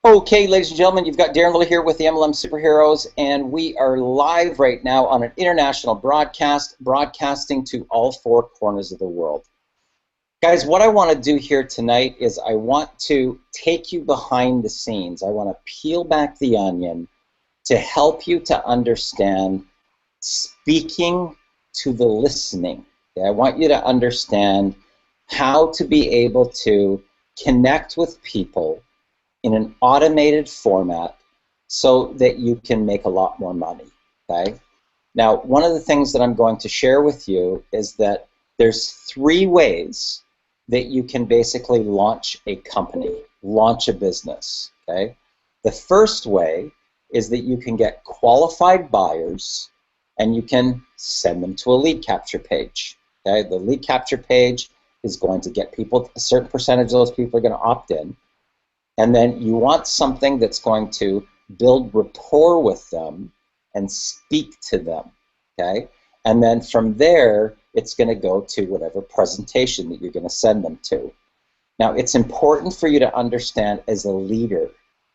Okay, ladies and gentlemen, you've got Darren Lilly here with the MLM Superheroes, and we are live right now on an international broadcast, broadcasting to all four corners of the world. Guys, what I want to do here tonight is I want to take you behind the scenes. I want to peel back the onion to help you to understand speaking to the listening. Okay? I want you to understand how to be able to connect with people in an automated format so that you can make a lot more money, okay? Now, one of the things that I'm going to share with you is that there's 3 ways that you can basically launch a company, launch a business, okay? The first way is that you can get qualified buyers and you can send them to a lead capture page, okay? The lead capture page is going to get people, a certain percentage of those people are going to opt in. And then you want something that's going to build rapport with them and speak to them, okay? And then from there, it's going to go to whatever presentation that you're going to send them to. Now, it's important for you to understand as a leader,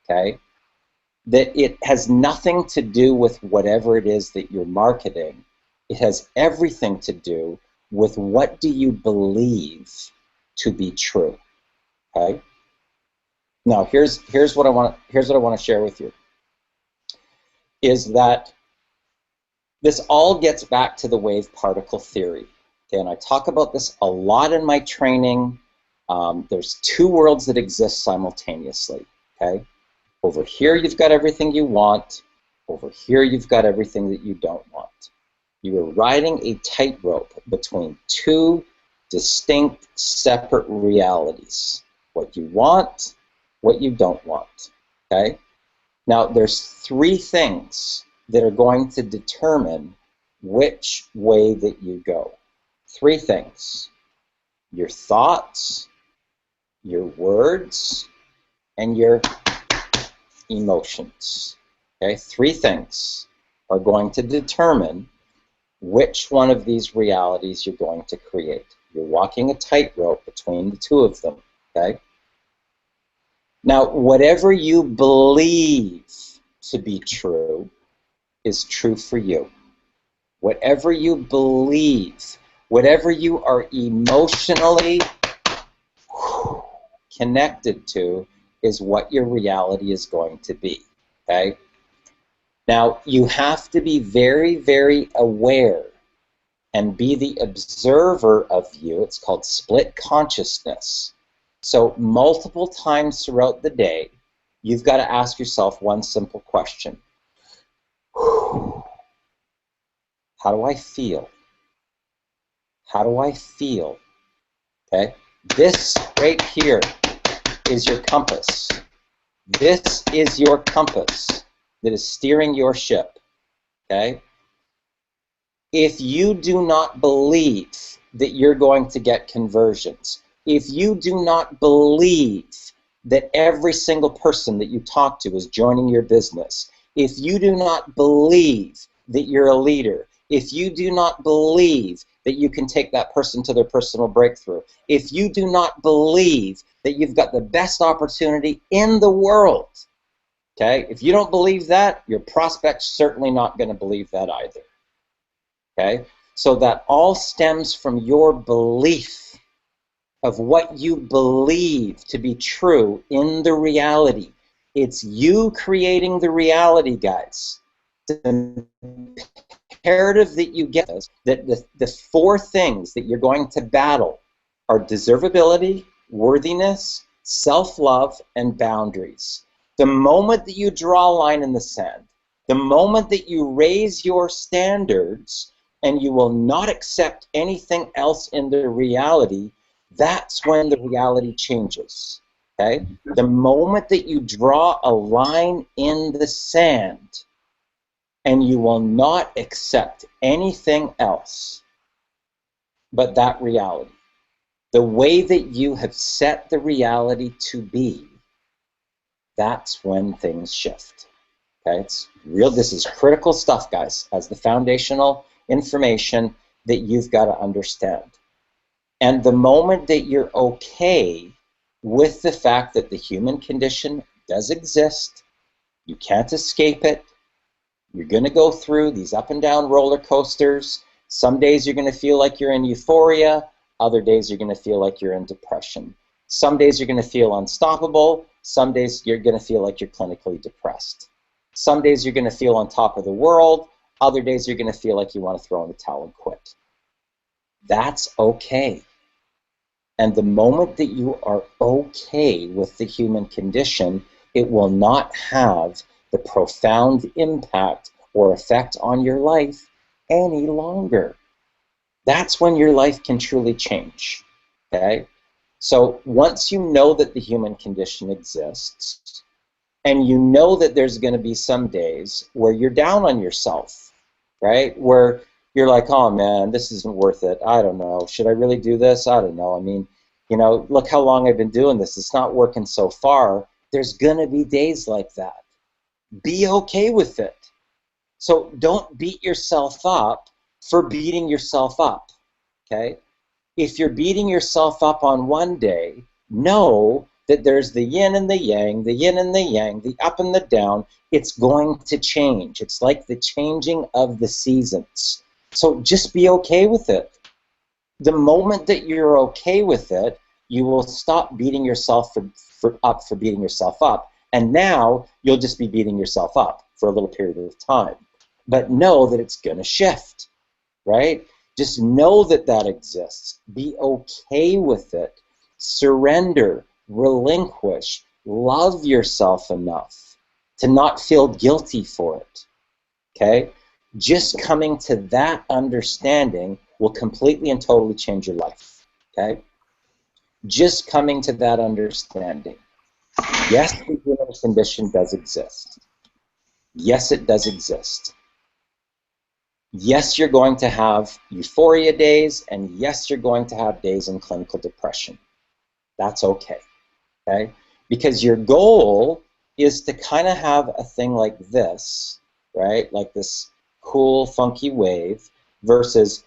okay, that it has nothing to do with whatever it is that you're marketing. It has everything to do with what do you believe to be true, okay? Now, here's what I want to share with you, is that this all gets back to the wave particle theory. Okay, and I talk about this a lot in my training. There's 2 worlds that exist simultaneously. Okay, over here you've got everything you want. Over here you've got everything that you don't want. You are riding a tightrope between 2 distinct, separate realities. What you want, what you don't want, okay? Now, there's 3 things that are going to determine which way that you go. 3 things: your thoughts, your words, and your emotions, okay? 3 things are going to determine which one of these realities you're going to create. You're walking a tightrope between the 2 of them, okay? Now, whatever you believe to be true is true for you. Whatever you believe, whatever you are emotionally connected to is what your reality is going to be, okay? Now, you have to be very, very aware and be the observer of you. It's called split consciousness. So multiple times throughout the day, you've got to ask yourself one simple question. How do I feel? How do I feel? Okay? This right here is your compass. This is your compass that is steering your ship. Okay? If you do not believe that you're going to get conversions, if you do not believe that every single person that you talk to is joining your business, if you do not believe that you're a leader, if you do not believe that you can take that person to their personal breakthrough, if you do not believe that you've got the best opportunity in the world, okay? If you don't believe that, your prospect's certainly not going to believe that either, okay? So that all stems from your belief of what you believe to be true in the reality. It's you creating the reality, guys. The imperative that you get is that the 4 things that you're going to battle are deservability, worthiness, self-love, and boundaries. The moment that you draw a line in the sand, the moment that you raise your standards and you will not accept anything else in the reality, that's when the reality changes, okay? The moment that you draw a line in the sand and you will not accept anything else but that reality, the way that you have set the reality to be, that's when things shift, okay? It's real. This is critical stuff, guys, as the foundational information that you've got to understand. And the moment that you're okay with the fact that the human condition does exist. You can't escape it. You're going to go through these up and down roller coasters. Some days you're going to feel like you're in euphoria. Other days you're going to feel like you're in depression. Some days you're going to feel unstoppable. Some days you're going to feel like you're clinically depressed. Some days you're going to feel on top of the world. Other days you're going to feel like you want to throw in the towel and quit. That's okay. And the moment that you are okay with the human condition, it will not have the profound impact or effect on your life any longer. That's when your life can truly change. Okay? So once you know that the human condition exists, and you know that there's going to be some days where you're down on yourself, right? Where you're like, oh man, this isn't worth it. I don't know. Should I really do this? I don't know. I mean, you know, look how long I've been doing this. It's not working so far. There's going to be days like that. Be okay with it. So don't beat yourself up for beating yourself up, okay? If you're beating yourself up on one day, know that there's the yin and the yang, the up and the down. It's going to change. It's like the changing of the seasons. So just be okay with it. The moment that you're okay with it, you will stop beating yourself up for beating yourself up. And now you'll just be beating yourself up for a little period of time. But know that it's going to shift, right? Just know that that exists. Be okay with it. Surrender, relinquish, love yourself enough to not feel guilty for it, okay? Just coming to that understanding will completely and totally change your life, okay? Just coming to that understanding. Yes, the human condition does exist. Yes, it does exist. Yes, you're going to have euphoria days, and yes, you're going to have days in clinical depression. That's okay, okay? Because your goal is to kind of have a thing like this, right? Like this cool, funky wave versus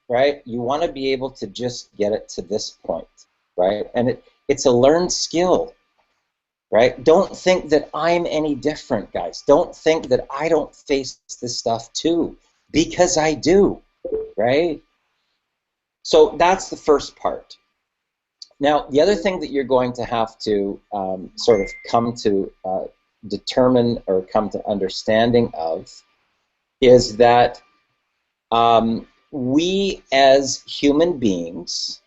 right? You want to be able to just get it to this point, right? And it's a learned skill. Right? Don't think that I'm any different, guys. Don't think that I don't face this stuff too, because I do, right? So that's the first part. Now, the other thing that you're going to have to sort of come to determine or come to understanding of is that we as human beings,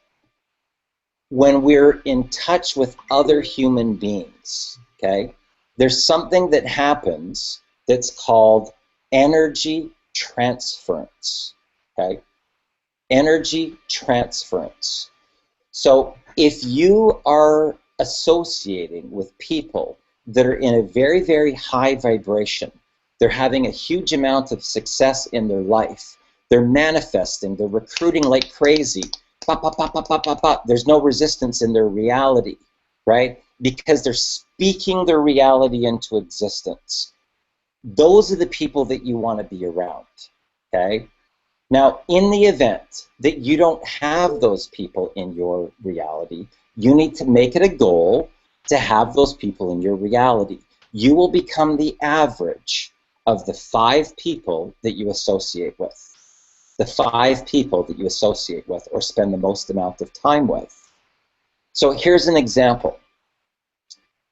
when we're in touch with other human beings, okay, there's something that happens that's called energy transference, okay? Energy transference. So if you are associating with people that are in a very, very high vibration, they're having a huge amount of success in their life, they're manifesting, they're recruiting like crazy, pop, pop, pop, pop, pop, pop, pop. There's no resistance in their reality, right? Because they're speaking their reality into existence. Those are the people that you want to be around, okay? Now, in the event that you don't have those people in your reality, you need to make it a goal to have those people in your reality. You will become the average of the 5 people that you associate with. The 5 people that you associate with or spend the most amount of time with. So here's an example.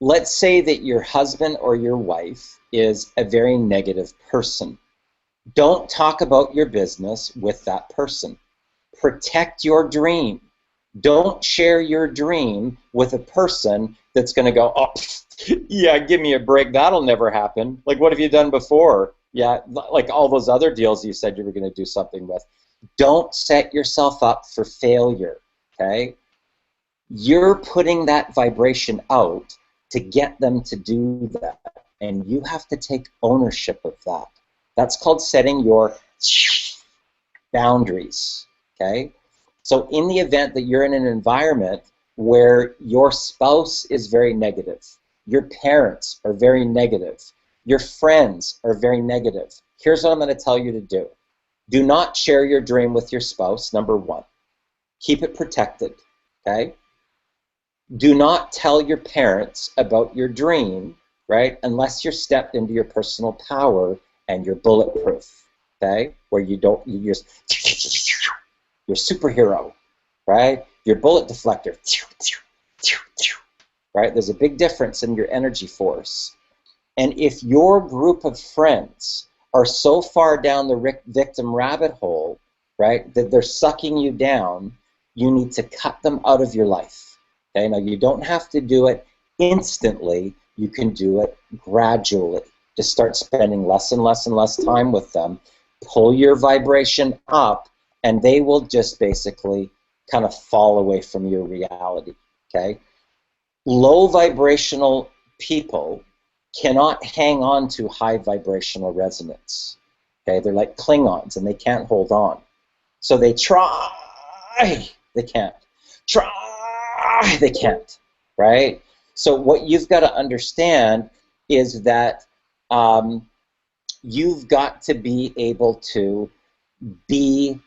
Let's say that your husband or your wife is a very negative person. Don't talk about your business with that person. Protect your dream. Don't share your dream with a person that's going to go, oh, yeah, give me a break. That'll never happen. Like, what have you done before? Yeah, like all those other deals you said you were going to do something with. Don't set yourself up for failure, okay? You're putting that vibration out to get them to do that, and you have to take ownership of that. That's called setting your boundaries, okay? So in the event that you're in an environment where your spouse is very negative, your parents are very negative, your friends are very negative, here's what I'm going to tell you to do. Do not share your dream with your spouse, number 1. Keep it protected. okay? Do not tell your parents about your dream, right, unless you're stepped into your personal power and you're bulletproof, okay, where you're superhero, right, your bullet deflector, right? There's a big difference in your energy force. And if your group of friends are so far down the victim rabbit hole, right, that they're sucking you down, you need to cut them out of your life. Okay, now you don't have to do it instantly. You can do it gradually. Just start spending less and less and less time with them. Pull your vibration up, and they will just basically kind of fall away from your reality. Okay, low vibrational people cannot hang on to high vibrational resonance. Okay, they're like Klingons and they can't hold on. So they try, they can't. Try, they can't, right? So what you've got to understand is that you've got to be able to be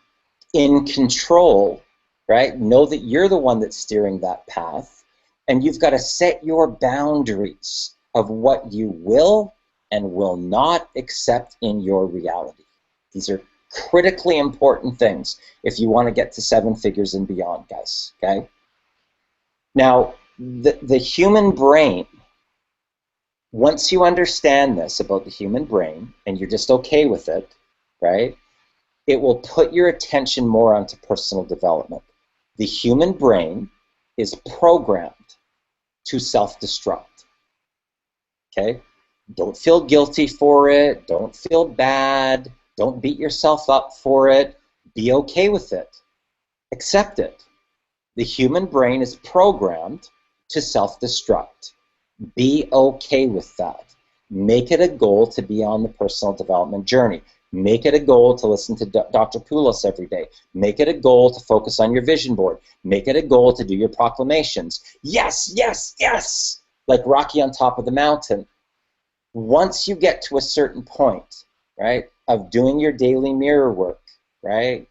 in control, right? Know that you're the one that's steering that path, and you've got to set your boundaries of what you will and will not accept in your reality. These are critically important things if you want to get to 7 figures and beyond, guys, okay? Now, the human brain, once you understand this about the human brain and you're just okay with it, right, it will put your attention more onto personal development. The human brain is programmed to self-destruct. Okay? Don't feel guilty for it. Don't feel bad. Don't beat yourself up for it. Be okay with it. Accept it. The human brain is programmed to self-destruct. Be okay with that. Make it a goal to be on the personal development journey. Make it a goal to listen to Dr. Poulos every day. Make it a goal to focus on your vision board. Make it a goal to do your proclamations. Yes, yes, yes! Like Rocky on top of the mountain. Once you get to a certain point, right, of doing your daily mirror work, right,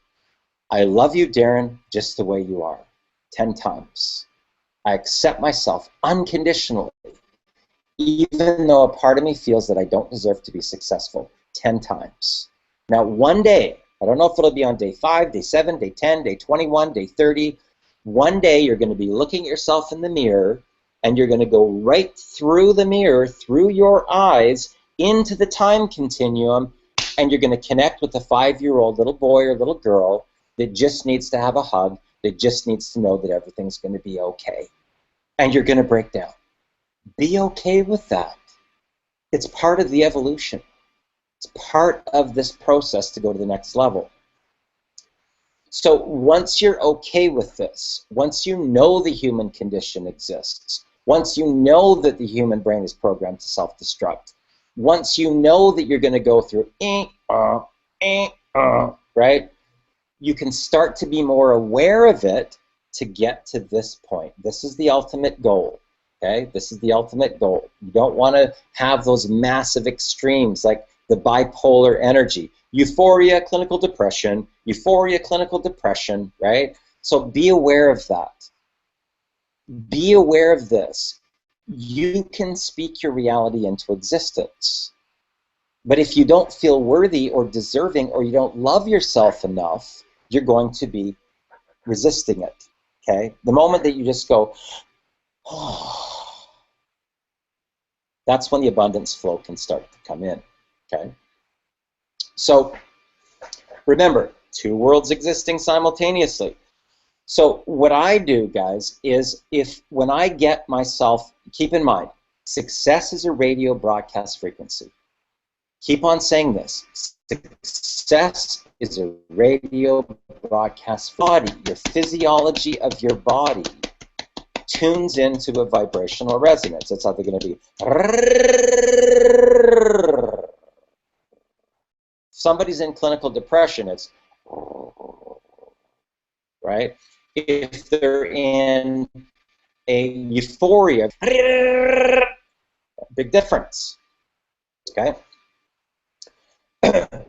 I love you, Darren, just the way you are, 10 times. I accept myself unconditionally, even though a part of me feels that I don't deserve to be successful, 10 times. Now, one day, I don't know if it'll be on day 5, day 7, day 10, day 21, day 30, one day you're going to be looking at yourself in the mirror, and you're going to go right through the mirror, through your eyes, into the time continuum, and you're going to connect with a 5-year-old little boy or little girl that just needs to have a hug, that just needs to know that everything's going to be okay. And you're going to break down. Be okay with that. It's part of the evolution. It's part of this process to go to the next level. So once you're okay with this, once you know the human condition exists, once you know that the human brain is programmed to self-destruct, once you know that you're going to go through right, you can start to be more aware of it to get to this point. This is the ultimate goal, okay? This is the ultimate goal. You don't want to have those massive extremes like the bipolar energy. Euphoria, clinical depression, right? So be aware of that. Be aware of this. You can speak your reality into existence. But if you don't feel worthy or deserving or you don't love yourself enough, you're going to be resisting it, okay? The moment that you just go, oh, that's when the abundance flow can start to come in, okay? So remember, 2 worlds existing simultaneously. So what I do, guys, is when I get myself, keep in mind, success is a radio broadcast frequency. Keep on saying this. Success is a radio broadcast body. Your physiology of your body tunes into a vibrational resonance. That's how they're going to be. Somebody's in clinical depression, it's right? If they're in a euphoria, big difference, okay?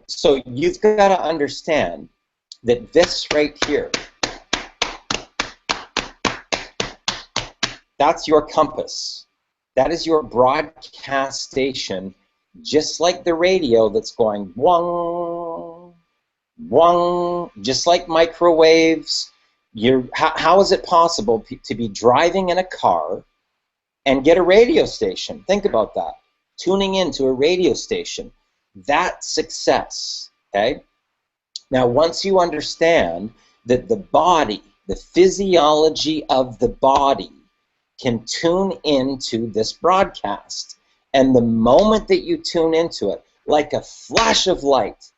So you've got to understand that this right here That's your compass. That is your broadcast station, just like the radio that's going wong, wong, just like microwaves. How is it possible to be driving in a car and get a radio station? Think about that. Tuning into a radio station. That's success, okay? Now, once you understand that the body, the physiology of the body, can tune into this broadcast, and the moment that you tune into it, like a flash of light,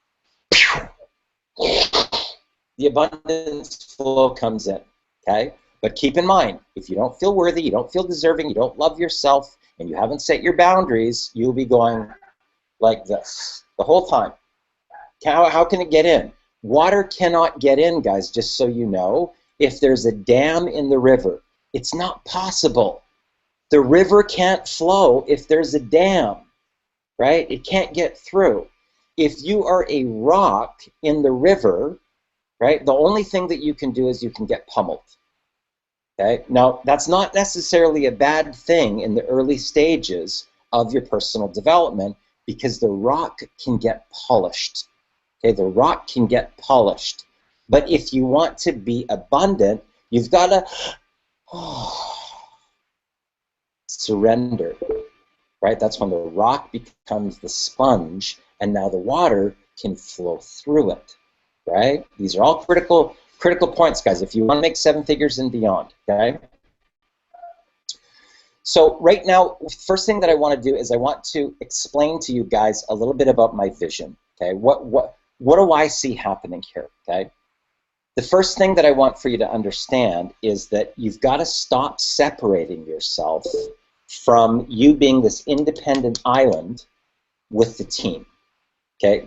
the abundance flow comes in, okay? But keep in mind, if you don't feel worthy, you don't feel deserving, you don't love yourself, and you haven't set your boundaries, you'll be going like this the whole time. How can it get in? Water cannot get in, guys, just so you know. If there's a dam in the river, it's not possible. The river can't flow if there's a dam, right? It can't get through. If you are a rock in the river, right, the only thing that you can do is you can get pummeled. Okay? Now, that's not necessarily a bad thing in the early stages of your personal development, because the rock can get polished. Okay? The rock can get polished. But if you want to be abundant, you've got to surrender. Right? That's when the rock becomes the sponge, and now the water can flow through it. Right? These are all critical points, guys, if you want to make 7 figures and beyond, okay? So right now, first thing that I want to do is I want to explain to you guys a little bit about my vision, okay? What do I see happening here, okay? The first thing that I want for you to understand is that you've got to stop separating yourself from you being this independent island with the team, okay?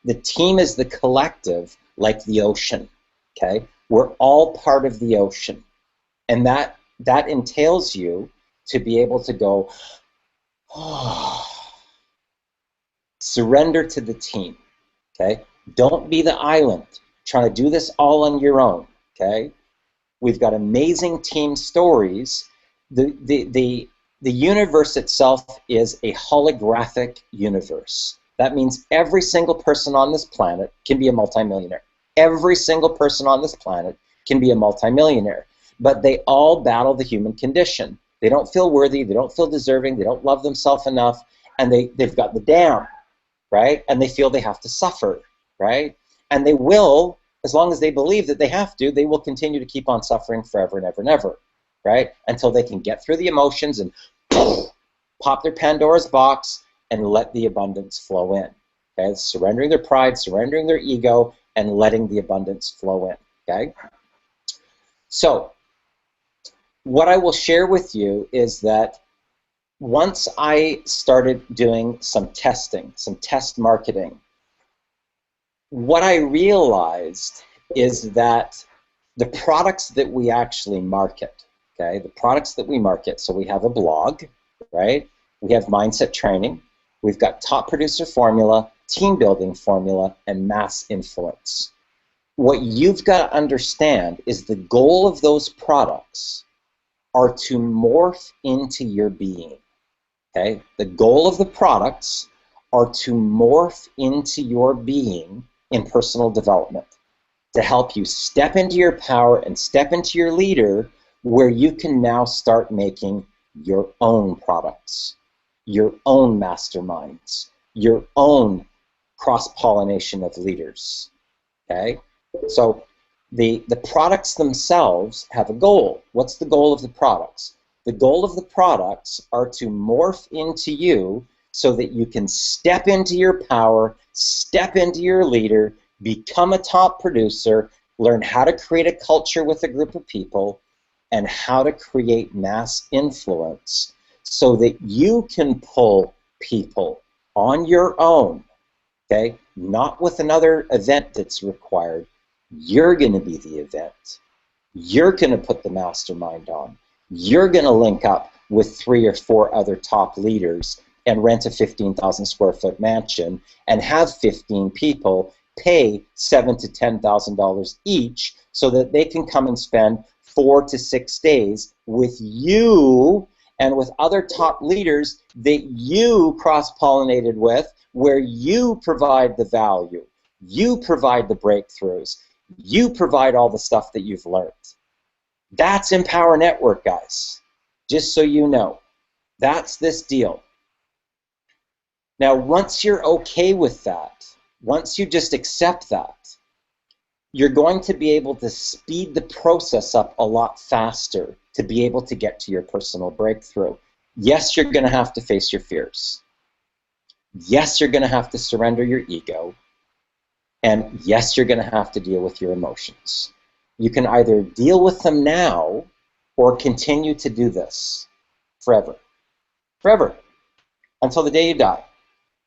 The team is the collective, like the ocean. Okay, we're all part of the ocean, and that entails you to be able to go, surrender to the team. Okay, don't be the island trying to do this all on your own. Okay, we've got amazing team stories. The universe itself is a holographic universe. That means every single person on this planet can be a multimillionaire. Every single person on this planet can be a multimillionaire, but they all battle the human condition. They don't feel worthy, they don't feel deserving, they don't love themselves enough, and they've got the dam, right? And they feel they have to suffer, right? And they will, as long as they believe that they have to, they will continue to keep on suffering forever and ever and ever, right? Until they can get through the emotions and pop their Pandora's box and let the abundance flow in, okay? Surrendering their pride, surrendering their ego, and letting the abundance flow in, okay? So, what I will share with you is that once I started doing some testing, some test marketing, what I realized is that the products that we actually market, okay, the products that we market, so we have a blog, right? We have mindset training, we've got top producer formula, team building formula, and mass influence. What you've got to understand is the goal of those products are to morph into your being. Okay? The goal of the products are to morph into your being in personal development, to help you step into your power and step into your leader, where you can now start making your own products, your own masterminds, your own cross-pollination of leaders, okay? So the products themselves have a goal. What's the goal of the products? The goal of the products are to morph into you so that you can step into your power, step into your leader, become a top producer, learn how to create a culture with a group of people, and how to create mass influence so that you can pull people on your own, okay? Not with another event that's required. You're going to be the event. You're going to put the mastermind on. You're going to link up with 3 or 4 other top leaders and rent a 15,000 square foot mansion and have 15 people pay $7,000 to $10,000 each so that they can come and spend 4 to 6 days with you and with other top leaders that you cross-pollinated with, where you provide the value, you provide the breakthroughs, you provide all the stuff that you've learned. That's Empower Network, guys. Just so you know, that's this deal. Now, once you're okay with that, once you just accept that, you're going to be able to speed the process up a lot faster to be able to get to your personal breakthrough. Yes, you're going to have to face your fears. Yes, you're going to have to surrender your ego. And yes, you're going to have to deal with your emotions. You can either deal with them now or continue to do this forever. Forever. Until the day you die.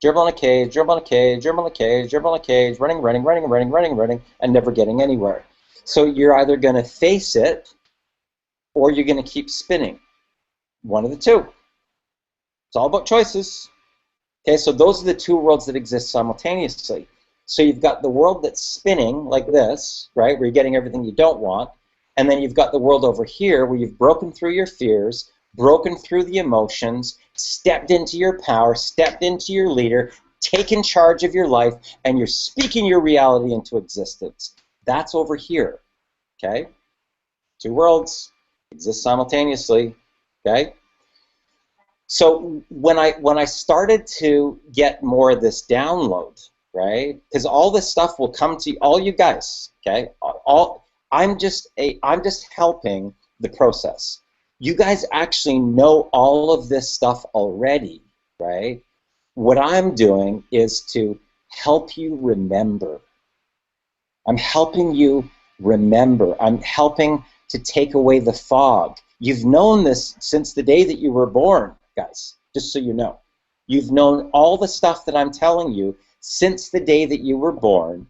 Dribble in a cage, dribble in a cage, dribble in a cage, dribble in a cage, running, and never getting anywhere. So you're either going to face it or you're going to keep spinning. One of the two. It's all about choices. Okay, so those are the two worlds that exist simultaneously. So you've got the world that's spinning like this, right, where you're getting everything you don't want, and then you've got the world over here where you've broken through your fears, broken through the emotions, stepped into your power, stepped into your leader, taken charge of your life, and you're speaking your reality into existence. That's over here, okay? Two worlds exist simultaneously, okay? So when I started to get more of this download, right? Because all this stuff will come to all you guys, okay? I'm just helping the process. You guys actually know all of this stuff already, right? What I'm doing is to help you remember. I'm helping you remember. I'm helping to take away the fog. You've known this since the day that you were born, guys, just so you know. You've known all the stuff that I'm telling you since the day that you were born,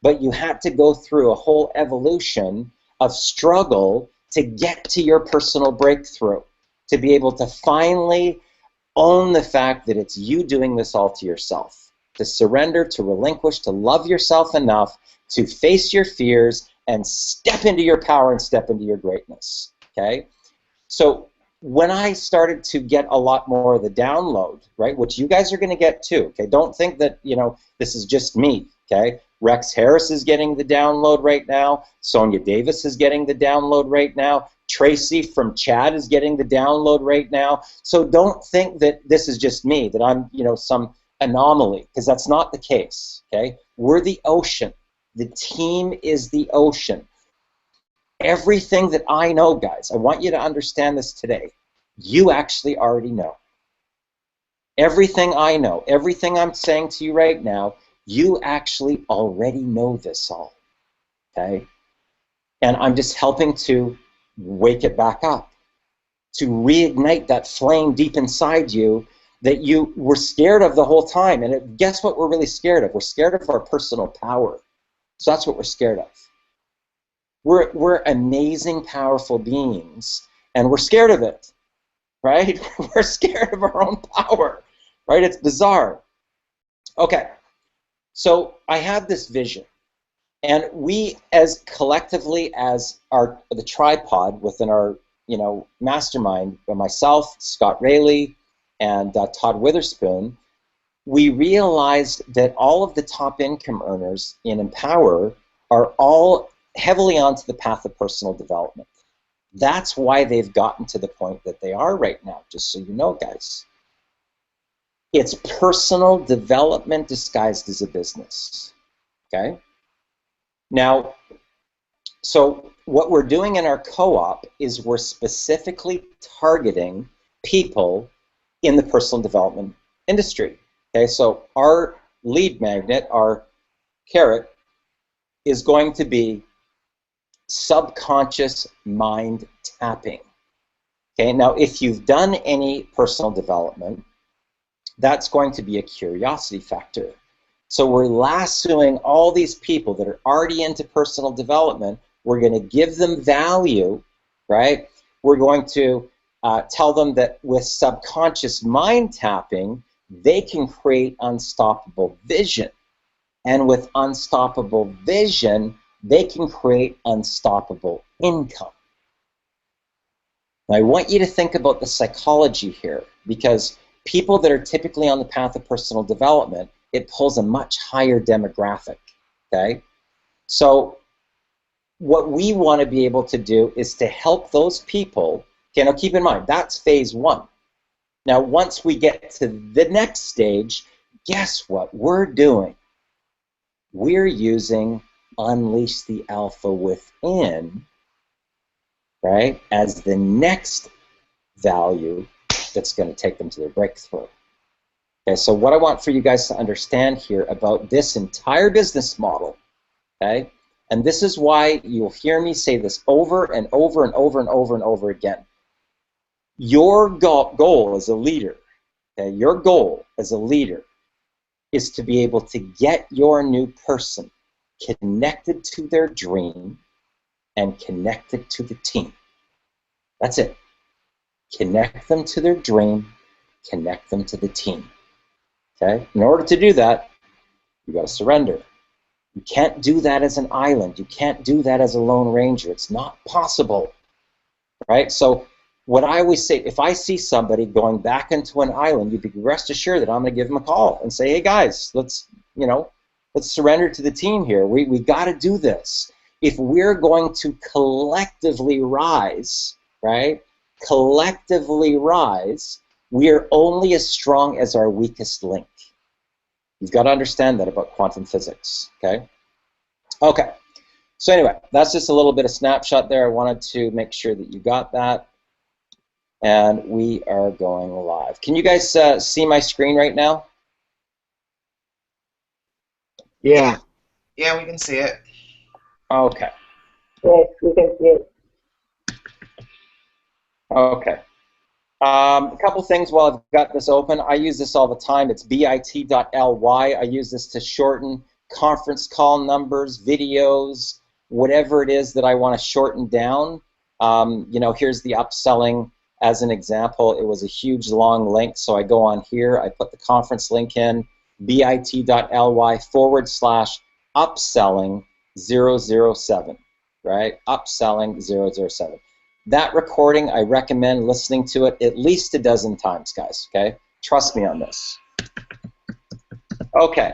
but you had to go through a whole evolution of struggle to get to your personal breakthrough, to be able to finally own the fact that it's you doing this all to yourself, to surrender, to relinquish, to love yourself enough to face your fears and step into your power and step into your greatness, okay? So when I started to get a lot more of the download, right, which you guys are going to get too, okay? Don't think that, you know, this is just me, okay? Rex Harris is getting the download right now. Sonia Davis is getting the download right now. Tracy from Chad is getting the download right now. So don't think that this is just me, that I'm, you know, some anomaly, because that's not the case, okay? We're the ocean. The team is the ocean. Everything that I know, guys, I want you to understand this today. You actually already know. Everything I know, everything I'm saying to you right now, you actually already know this all, okay? And I'm just helping to wake it back up, to reignite that flame deep inside you that you were scared of the whole time. And guess what we're really scared of? We're scared of our personal power. So that's what we're scared of. We're amazing, powerful beings, and we're scared of it, right? We're scared of our own power, right? It's bizarre. Okay, so I have this vision, and we, as collectively as the tripod within our, you know, mastermind, myself, Scott Rayleigh, and Todd Witherspoon, we realized that all of the top income earners in Empower are all heavily onto the path of personal development. That's why they've gotten to the point that they are right now, just so you know, guys. It's personal development disguised as a business, okay? Now, so what we're doing in our co-op is we're specifically targeting people in the personal development industry, okay? So our lead magnet, our carrot, is going to be subconscious mind tapping. Okay, now if you've done any personal development, that's going to be a curiosity factor. So we're lassoing all these people that are already into personal development. We're going to give them value, right? We're going to tell them that with subconscious mind tapping, they can create unstoppable vision. And with unstoppable vision, they can create unstoppable income. Now, I want you to think about the psychology here, because people that are typically on the path of personal development, it pulls a much higher demographic, okay? So what we want to be able to do is to help those people. Okay, now keep in mind, that's phase one. Now, once we get to the next stage, guess what we're doing? We're using Unleash the Alpha Within, right, as the next value that's going to take them to their breakthrough. Okay, so what I want for you guys to understand here about this entire business model, okay, and this is why you'll hear me say this over and over and over and over and over again. Your goal as a leader, okay, your goal as a leader is to be able to get your new person connected to their dream and connected to the team. That's it. Connect them to their dream, connect them to the team. Okay? In order to do that, you got to surrender. You can't do that as an island. You can't do that as a lone ranger. It's not possible. Right? So what I always say, if I see somebody going back into an island, you can rest assured that I'm going to give them a call and say, hey guys, let's surrender to the team here. We got to do this. If we're going to collectively rise, right? Collectively rise, we are only as strong as our weakest link. You've got to understand that about quantum physics, okay? Okay, so anyway, that's just a little bit of snapshot there. I wanted to make sure that you got that. And we are going live. Can you guys see my screen right now? Yeah. Yeah, we can see it. Okay. Yes, we can see it. Okay. A couple things while I've got this open. I use this all the time. It's bit.ly. I use this to shorten conference call numbers, videos, whatever it is that I want to shorten down. Here's the upselling as an example. It was a huge long link, so I go on here, I put the conference link in, bit.ly/upselling 007, right? Upselling 007. That recording, I recommend listening to it at least a dozen times, guys, okay? Trust me on this. Okay,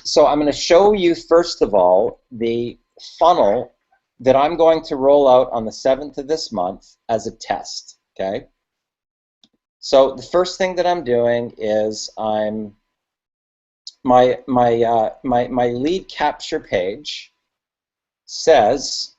so I'm going to show you, first of all, the funnel that I'm going to roll out on the 7th of this month as a test, okay? So the first thing that I'm doing is my lead capture page says,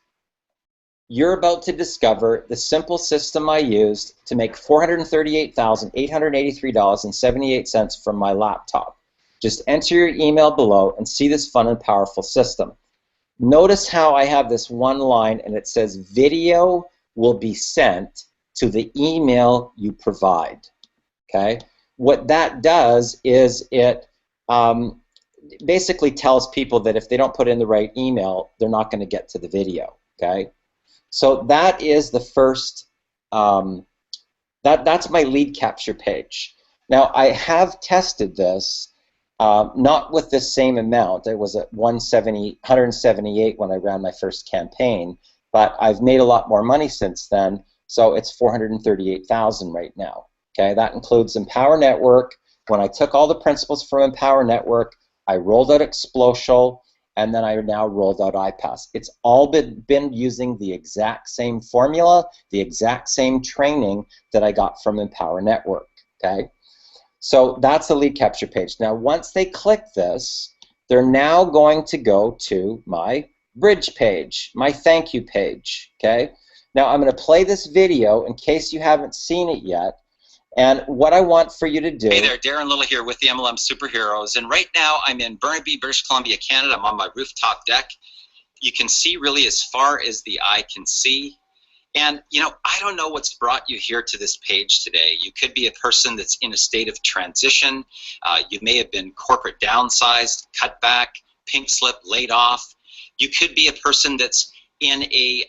you're about to discover the simple system I used to make $438,883.78 from my laptop. Just enter your email below and see this fun and powerful system. Notice how I have this one line and it says video will be sent to the email you provide. Okay? What that does is it basically tells people that if they don't put in the right email, they're not going to get to the video. Okay? So that is the first, that's my lead capture page. Now I have tested this, not with the same amount. It was at 178 when I ran my first campaign, but I've made a lot more money since then, so it's 438,000 right now. Okay, that includes Empower Network. When I took all the principles from Empower Network, I rolled out Explosial, and then I now rolled out iPass. It's all been using the exact same formula, the exact same training that I got from Empower Network, okay? So that's the lead capture page. Now, once they click this, they're now going to go to my bridge page, my thank you page, okay? Now, I'm going to play this video in case you haven't seen it yet. And what I want for you to do... Hey there, Darren Little here with the MLM Superheroes. And right now I'm in Burnaby, British Columbia, Canada. I'm on my rooftop deck. You can see really as far as the eye can see. And, I don't know what's brought you here to this page today. You could be a person that's in a state of transition. You may have been corporate downsized, cut back, pink slip, laid off. You could be a person that's in a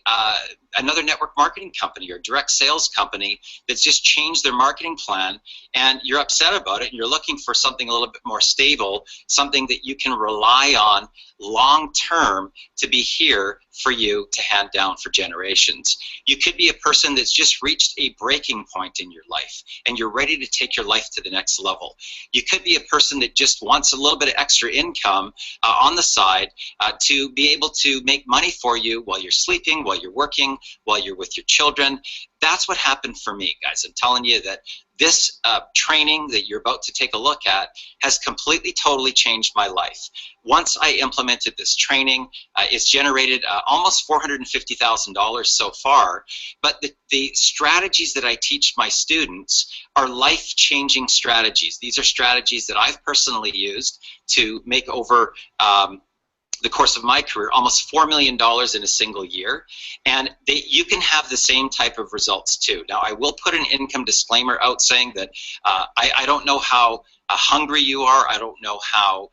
another network marketing company or direct sales company that's just changed their marketing plan, and you're upset about it and you're looking for something a little bit more stable, something that you can rely on long term to be here for you to hand down for generations. You could be a person that's just reached a breaking point in your life and you're ready to take your life to the next level. You could be a person that just wants a little bit of extra income on the side to be able to make money for you while you're sleeping, while you're working, while you're with your children. That's what happened for me, guys. I'm telling you that this training that you're about to take a look at has completely, totally changed my life. Once I implemented this training, it's generated almost $450,000 so far. But the strategies that I teach my students are life-changing strategies. These are strategies that I've personally used to make over the course of my career almost $4 million in a single year, and you can have the same type of results too. Now, I will put an income disclaimer out saying that I don't know how hungry you are, I don't know how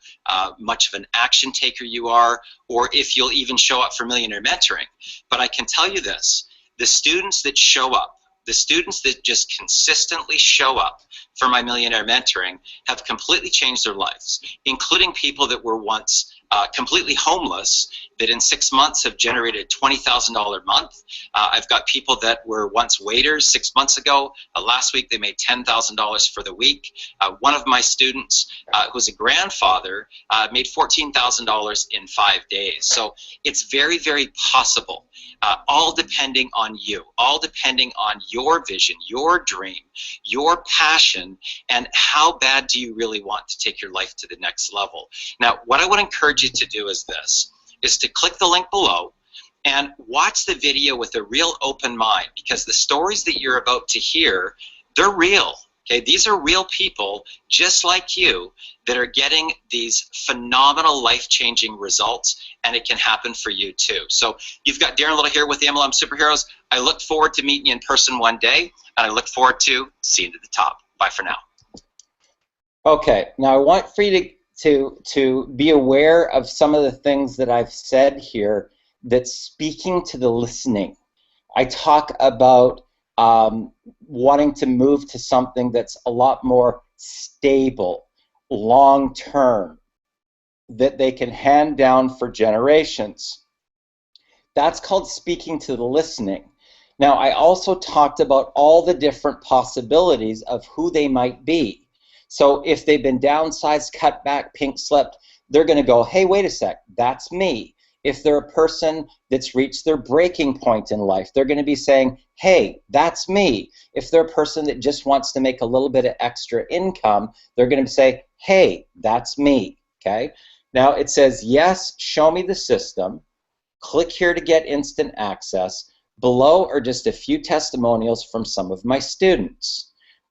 much of an action taker you are, or if you'll even show up for Millionaire Mentoring, but I can tell you this: the students that show up, the students that just consistently show up for my Millionaire Mentoring have completely changed their lives, including people that were once completely homeless that in 6 months have generated $20,000 a month. I've got people that were once waiters 6 months ago. Last week they made $10,000 for the week. One of my students who's a grandfather made $14,000 in 5 days. So it's very, very possible, all depending on you, all depending on your vision, your dream, your passion, and how bad do you really want to take your life to the next level. Now, what I would encourage you to do is this, is to click the link below and watch the video with a real open mind, because the stories that you're about to hear, they're real. Okay, these are real people just like you that are getting these phenomenal life-changing results, and it can happen for you too. So you've got Darren Little here with the MLM Superheroes. I look forward to meeting you in person one day, and I look forward to seeing you at the top. Bye for now. Okay, now I want for you to be aware of some of the things that I've said here that's speaking to the listening. I talk about wanting to move to something that's a lot more stable, long-term, that they can hand down for generations. That's called speaking to the listening. Now, I also talked about all the different possibilities of who they might be. So if they've been downsized, cut back, pink slipped, they're going to go, hey, wait a sec, that's me. If they're a person that's reached their breaking point in life, they're going to be saying, hey, that's me. If they're a person that just wants to make a little bit of extra income, they're going to say, hey, that's me. Okay? Now it says, yes, show me the system. Click here to get instant access. Below are just a few testimonials from some of my students.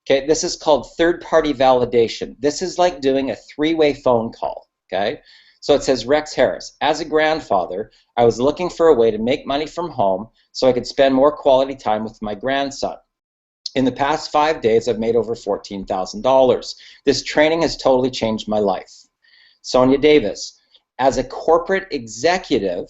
Okay, this is called third-party validation. This is like doing a three-way phone call. Okay, so it says, Rex Harris, as a grandfather, I was looking for a way to make money from home so I could spend more quality time with my grandson. In the past 5 days, I've made over $14,000. This training has totally changed my life. Sonia Davis, as a corporate executive,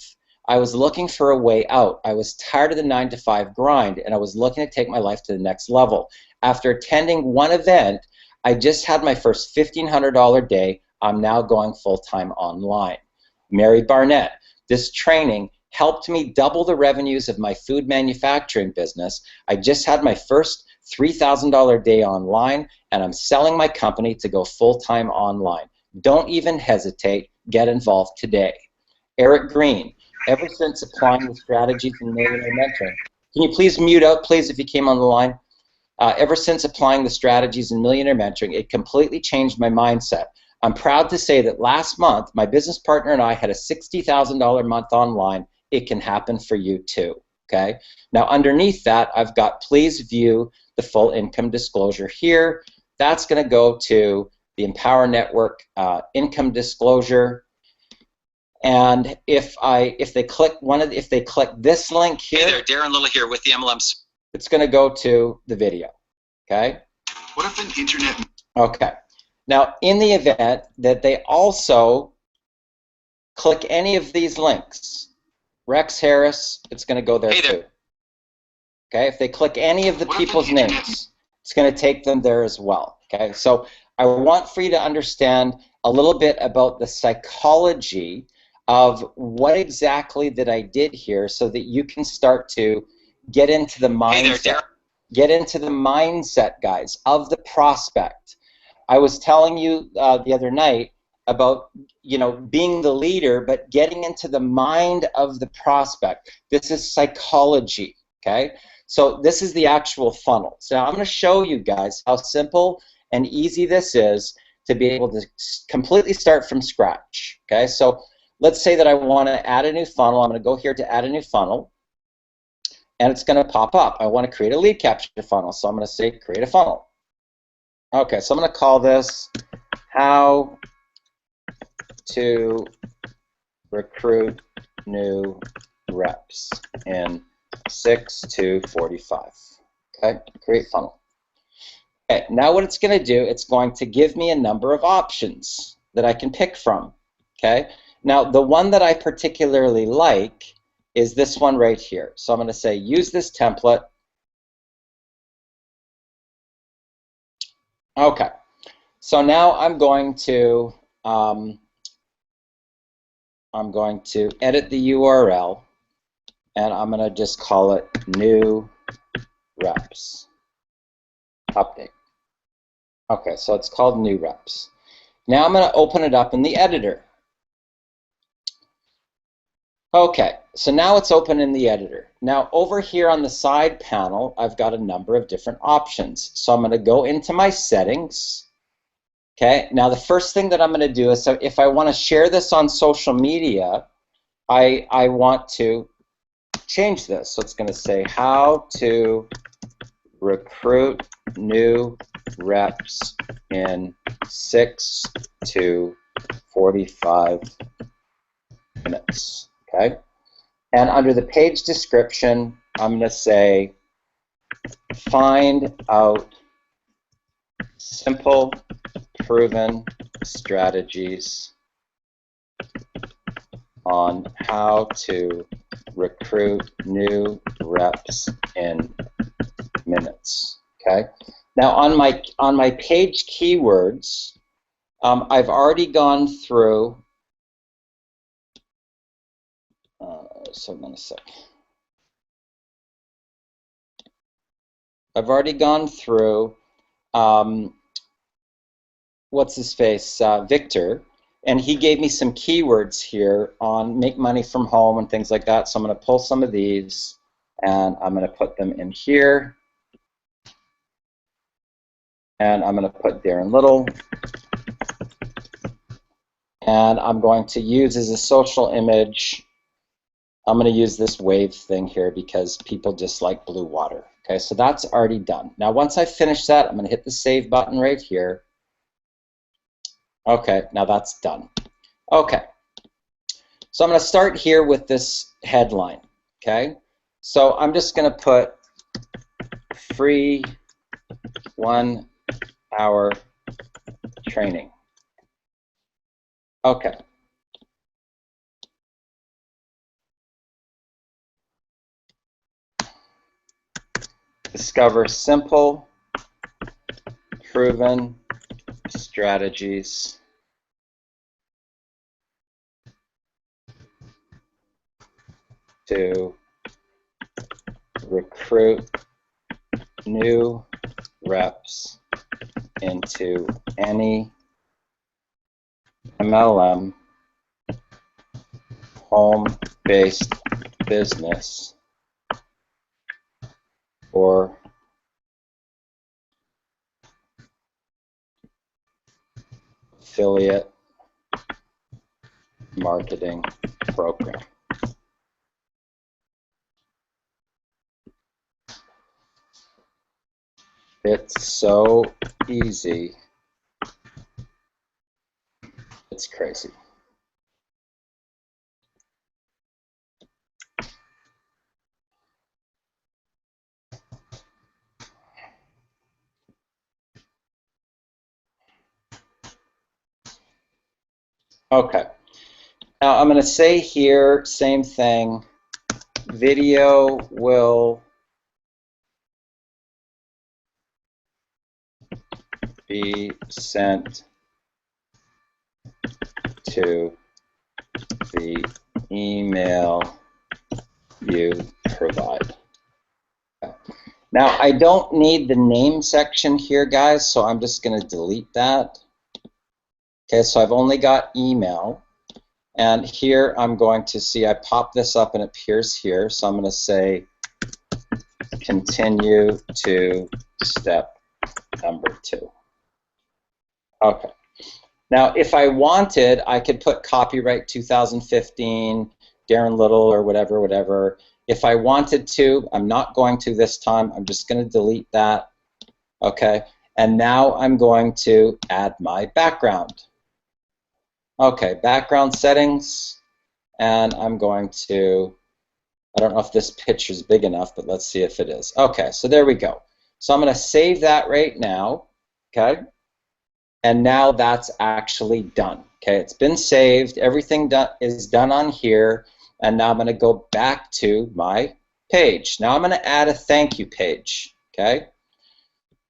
I was looking for a way out. I was tired of the 9-to-5 grind, and I was looking to take my life to the next level. After attending one event, I just had my first $1,500 day. I'm now going full-time online. Mary Barnett, this training helped me double the revenues of my food manufacturing business. I just had my first $3,000 day online, and I'm selling my company to go full-time online. Don't even hesitate. Get involved today. Eric Green, ever since applying the strategies in Millionaire Mentoring, can you please mute out, please, if you came on the line? Ever since applying the strategies in Millionaire Mentoring, it completely changed my mindset. I'm proud to say that last month, my business partner and I had a $60,000 month online. It can happen for you too, okay? Now, underneath that, I've got please view the full income disclosure here. That's going to go to the Empower Network income disclosure. And if they click this link here, hey there, Darren Little here with the MLM. it's going to go to the video. Okay. What if an internet? Okay. Now, in the event that they also click any of these links, Rex Harris, it's going to go there hey there. too. Okay, if they click any of the people's names, it's going to take them there as well. Okay, so I want for you to understand a little bit about the psychology of what exactly that I did here so that you can start to get into the mindset. Get into the mindset, guys, of the prospect. I was telling you the other night about, you know, being the leader, but getting into the mind of the prospect. This is psychology, okay? So this is the actual funnel. So now I'm going to show you guys how simple and easy this is to be able to completely start from scratch, okay? So let's say that I want to add a new funnel. I'm going to go here to add a new funnel, and it's going to pop up. I want to create a lead capture funnel, so I'm going to say create a funnel. Okay, so I'm going to call this how to recruit new reps in 6 to 45. Okay, create funnel. Okay, now what it's going to do, it's going to give me a number of options that I can pick from. Okay, now the one that I particularly like is this one right here. So I'm going to say use this template. Okay, so now I'm going to edit the URL, and I'm going to just call it new reps update. Okay, so it's called new reps. Now I'm going to open it up in the editor. Okay, so now it's open in the editor. Now over here on the side panel, I've got a number of different options. So I'm going to go into my settings. Okay, now the first thing that I'm going to do is, so if I want to share this on social media, I want to change this. So it's going to say how to recruit new reps in 6 to 45 minutes. Okay, and under the page description, I'm going to say find out simple proven strategies on how to recruit new reps in minutes. Okay. Now on my page keywords, I've already gone through. So I'm going to say I've already gone through. What's his face? Victor. And he gave me some keywords here on make money from home and things like that. So I'm going to pull some of these and I'm going to put them in here. And I'm going to put Darren Little. And I'm going to use as a social image, I'm going to use this wave thing here because people just like blue water. Okay, so that's already done. Now once I finish that, I'm going to hit the save button right here. Okay, now that's done. Okay, so I'm going to start here with this headline, okay? So I'm just going to put free 1 hour training. Okay. Discover simple, proven strategies to recruit new reps into any MLM home-based business or affiliate marketing program. It's so easy. It's crazy. Okay. Now I'm going to say here, same thing. Video will be sent to the email you provide. Now, I don't need the name section here, guys, so I'm just going to delete that. Okay, so I've only got email. And here I'm going to see, I pop this up and it appears here, so I'm going to say continue to step number 2. Okay. Now, if I wanted, I could put copyright 2015, Darren Little, or whatever. If I wanted to, I'm not going to this time. I'm just going to delete that. Okay. And now I'm going to add my background. Okay, background settings. And I'm going to, I don't know if this picture is big enough, but let's see if it is. Okay, so there we go. So I'm going to save that right now. Okay. And now that's actually done. Okay, it's been saved. Everything is done on here. And now I'm going to go back to my page. Now I'm going to add a thank you page. Okay.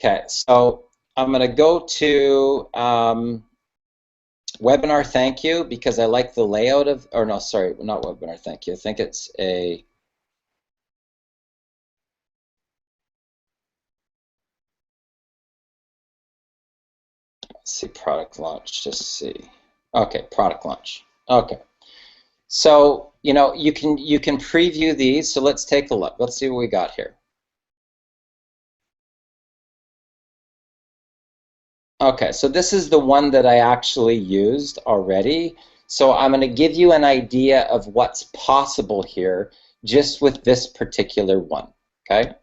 Okay, so I'm going to go to webinar thank you because I like the layout of, or no, sorry, not webinar thank you. I think it's a, let's see, product launch, just see. Okay, product launch. Okay. So, you know, you can preview these, so let's take a look. Let's see what we got here. Okay, so this is the one that I actually used already. So I'm going to give you an idea of what's possible here just with this particular one, okay?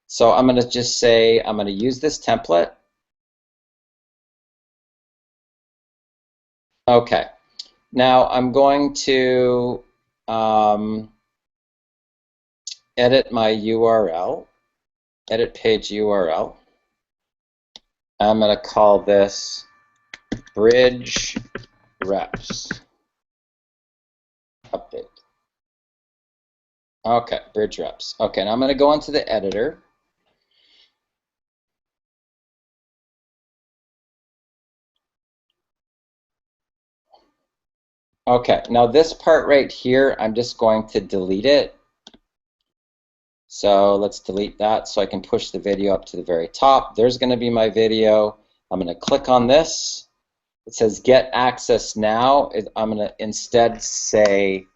So I'm going to just say I'm going to use this template. Okay, now I'm going to edit my URL, edit page URL. I'm going to call this Bridge Reps update. Okay, Bridge Reps. Okay, now I'm going to go into the editor. Okay, now this part right here, I'm just going to delete it. So let's delete that so I can push the video up to the very top. There's going to be my video. I'm going to click on this. It says get access now. I'm going to instead say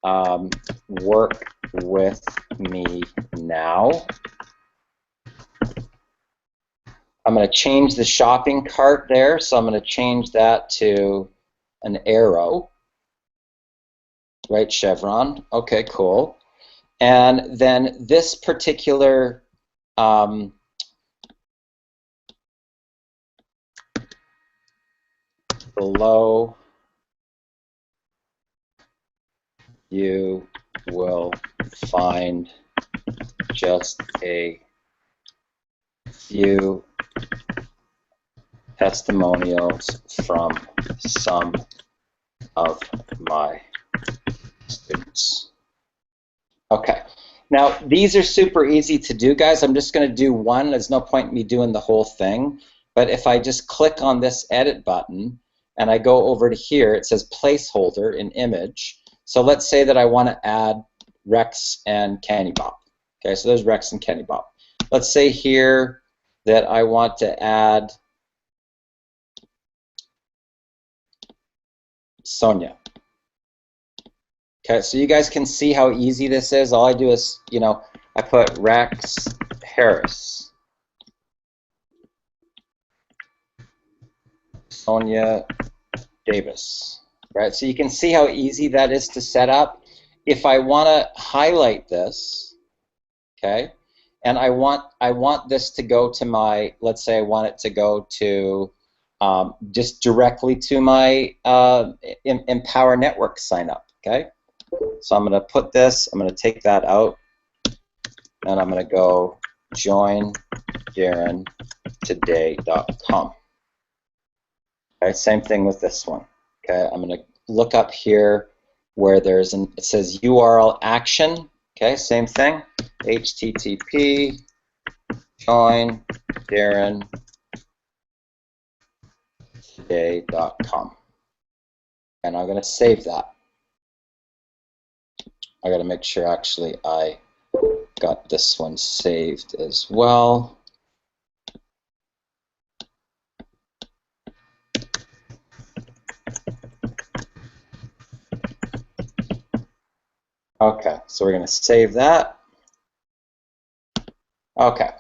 work with me now. I'm going to change the shopping cart there, so I'm going to change that to an arrow. Right, chevron. Okay, cool. And then this particular below, you will find just a few testimonials from some of my students. Okay, now these are super easy to do, guys. I'm just going to do one. There's no point in me doing the whole thing. But if I just click on this edit button and I go over to here, it says placeholder in image. So let's say that I want to add Rex and Candy Bop. Okay, so there's Rex and Candy Bop. Let's say here that I want to add Sonia. Okay, so you guys can see how easy this is. All I do is, you know, I put Rex Harris, Sonia Davis, right? So you can see how easy that is to set up. If I want to highlight this, okay, and I want this to go to my, let's say I want it to go to just directly to my Empower Network sign up, okay? So I'm going to put this, I'm going to take that out, and I'm going to go joindarrentoday.com. Okay, same thing with this one. Okay, I'm going to look up here where there's an, it says URL action. Okay, same thing. HTTP join Darren j.com. And I'm going to save that. I got to make sure actually I got this one saved as well. Okay, so we're going to save that. Okay,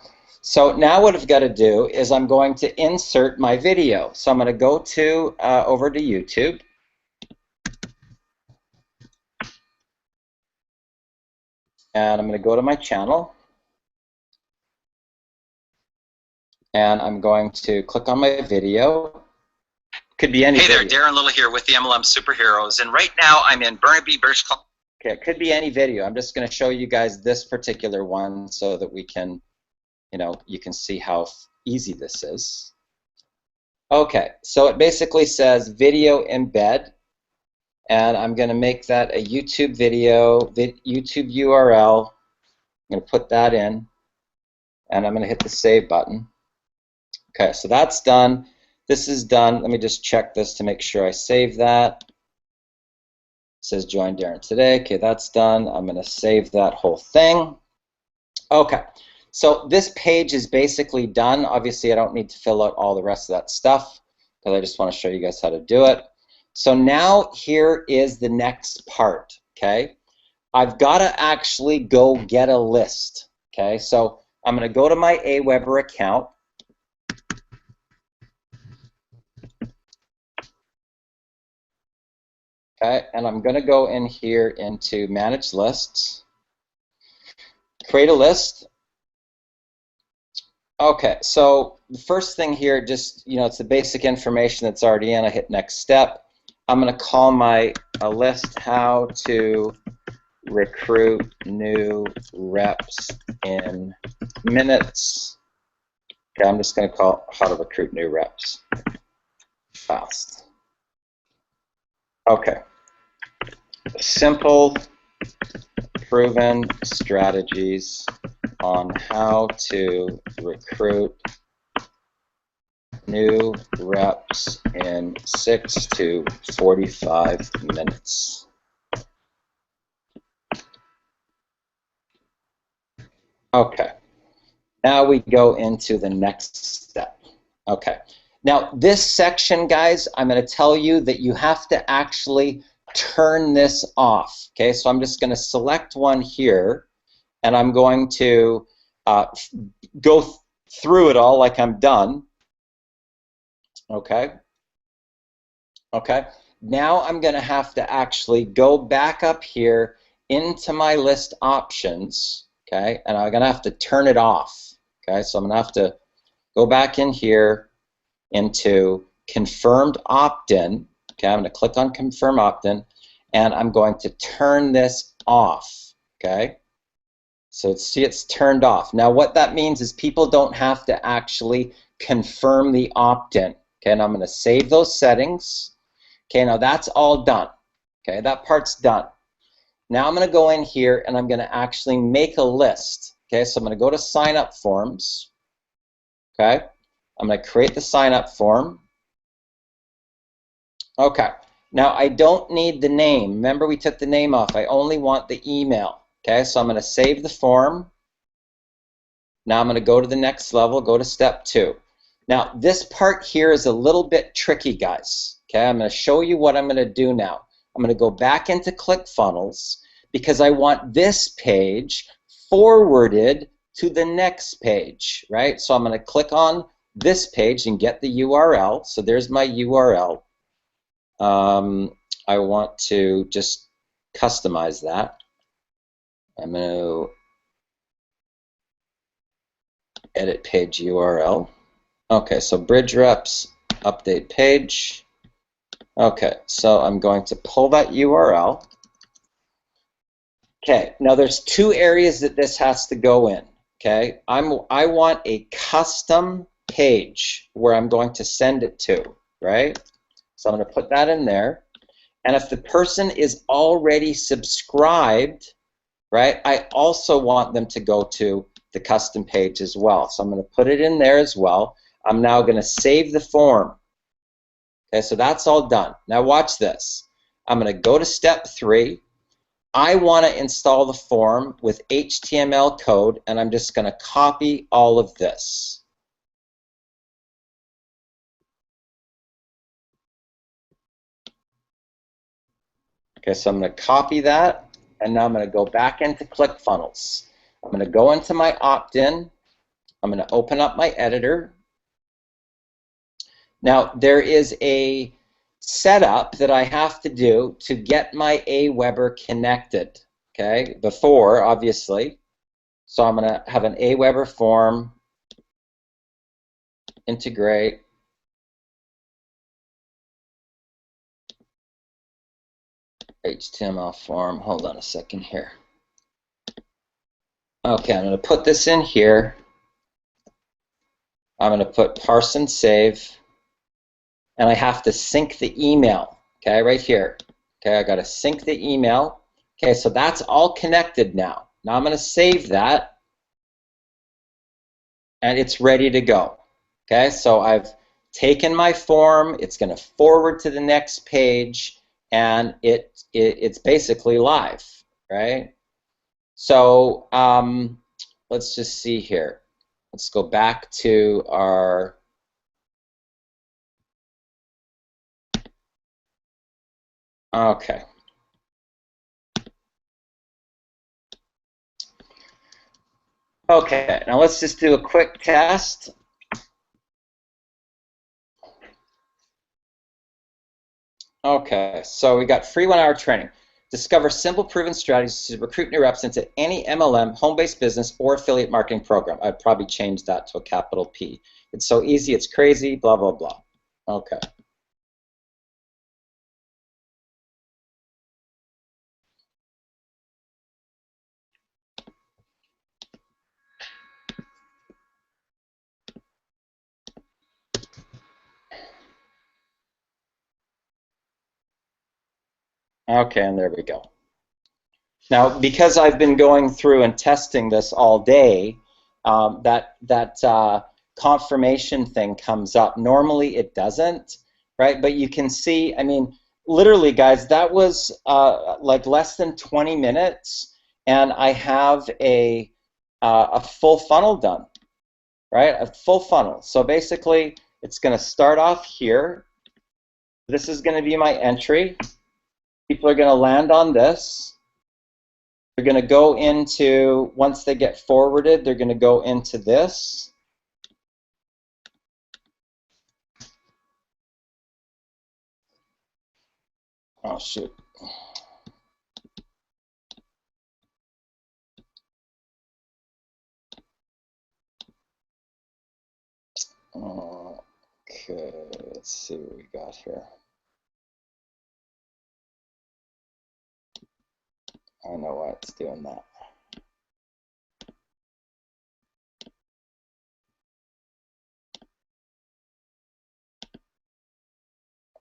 so now what I've got to do is I'm going to insert my video. So I'm going to go to over to YouTube. And I'm going to go to my channel. And I'm going to click on my video. Could be any video. Hey there, Darren Little here with the MLM Superheroes. And right now I'm in Burnaby, British Columbia. Okay, it could be any video. I'm just going to show you guys this particular one so that we can, you can see how easy this is. Okay, so it basically says video embed, and I'm going to make that a YouTube video, YouTube URL. I'm going to put that in, and I'm going to hit the save button. Okay, so that's done. This is done. Let me just check this to make sure I save that. It says join Darren today. Okay, that's done. I'm going to save that whole thing. Okay, so this page is basically done. Obviously, I don't need to fill out all the rest of that stuff because I just want to show you guys how to do it. So now here is the next part, okay? I've got to actually go get a list, okay? So I'm going to go to my Aweber account. Okay, and I'm going to go in here into Manage Lists, create a list. Okay, so the first thing here, just, it's the basic information that's already in. I hit Next Step. I'm going to call my list How to Recruit New Reps in Minutes. Okay, I'm just going to call How to Recruit New Reps Fast. Okay. Simple, proven strategies on how to recruit new reps in 6 to 45 minutes. Okay, now we go into the next step. Okay, now this section, guys, I'm going to tell you that you have to actually turn this off. Okay, so I'm just going to select one here, and I'm going to go through it all like I'm done. Okay. Okay. Now I'm going to have to actually go back up here into my list options. Okay, and I'm going to have to turn it off. Okay, so I'm going to have to go back in here into confirmed opt-in. Okay, I'm going to click on confirm opt-in, and I'm going to turn this off. Okay, so see, it's turned off. Now what that means is people don't have to actually confirm the opt-in. Okay, and I'm going to save those settings. Okay, now that's all done. Okay, that part's done. Now I'm going to go in here and I'm going to actually make a list. Okay, so I'm going to go to sign up forms. Okay, I'm going to create the sign up form. Okay, now I don't need the name. Remember, we took the name off. I only want the email. Okay, so I'm going to save the form. Now I'm going to go to the next level, go to step 2. Now this part here is a little bit tricky, guys. Okay, I'm going to show you what I'm going to do now. I'm going to go back into ClickFunnels because I want this page forwarded to the next page, right? So I'm going to click on this page and get the URL. So there's my URL. I want to just customize that. I'm going to edit page URL. Okay, so bridge reps, update page. Okay, so I'm going to pull that URL. Okay, now there's 2 areas that this has to go in. Okay, I want a custom page where I'm going to send it to, right? So I'm going to put that in there. And if the person is already subscribed, right, I also want them to go to the custom page as well. So I'm going to put it in there as well. I'm now going to save the form. Okay, so that's all done. Now watch this. I'm going to go to step 3. I want to install the form with HTML code, and I'm just going to copy all of this. Okay, so I'm going to copy that, and now I'm going to go back into ClickFunnels. I'm going to go into my opt-in. I'm going to open up my editor. Now, there is a setup that I have to do to get my Aweber connected, okay, before, obviously. So I'm going to have an Aweber form, integrate. HTML form. Hold on a second here. Okay, I'm going to put this in here. I'm going to put parse and save, and I have to sync the email. Okay, right here. Okay, I got to sync the email. Okay, so that's all connected now. Now I'm going to save that, and it's ready to go. Okay, so I've taken my form. It's going to forward to the next page, and it's basically live, right? So let's just see here. Let's go back to our okay. Okay, now let's just do a quick test. Okay, so we got free 1-hour training. Discover simple, proven strategies to recruit new reps into any MLM, home-based business, or affiliate marketing program. I'd probably change that to a capital P. It's so easy, it's crazy, blah, blah, blah. Okay. Okay, and there we go. Now, because I've been going through and testing this all day, that confirmation thing comes up. Normally it doesn't, right? But you can see, I mean, literally, guys, that was like less than 20 minutes, and I have a full funnel done, right? A full funnel. So basically, it's going to start off here. This is going to be my entry. People are going to land on this. They're going to go into, once they get forwarded, they're going to go into this. Oh, shoot. Okay, let's see what we got here. I know why it's doing that.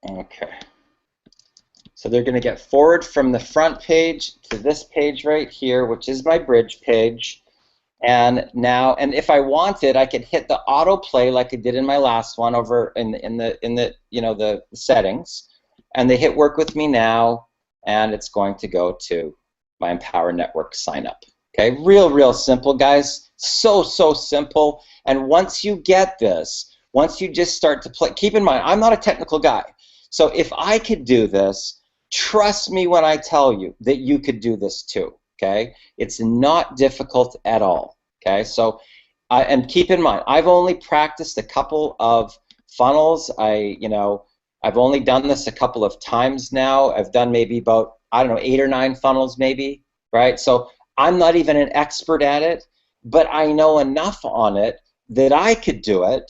Okay. So they're going to get forward from the front page to this page right here, which is my bridge page. And now, and if I wanted, I could hit the autoplay like I did in my last one over in the you know, the settings, and they hit work with me now, and it's going to go to my Empower Network sign up. Okay, real simple, guys. So simple. And once you get this, once you just start to play, keep in mind, I'm not a technical guy. So if I could do this, trust me when I tell you that you could do this too. Okay, it's not difficult at all. Okay, so and keep in mind, I've only practiced a couple of funnels. I've only done this a couple of times now. I've done maybe about, I don't know, 8 or 9 funnels maybe, right? So I'm not even an expert at it, but I know enough on it that I could do it.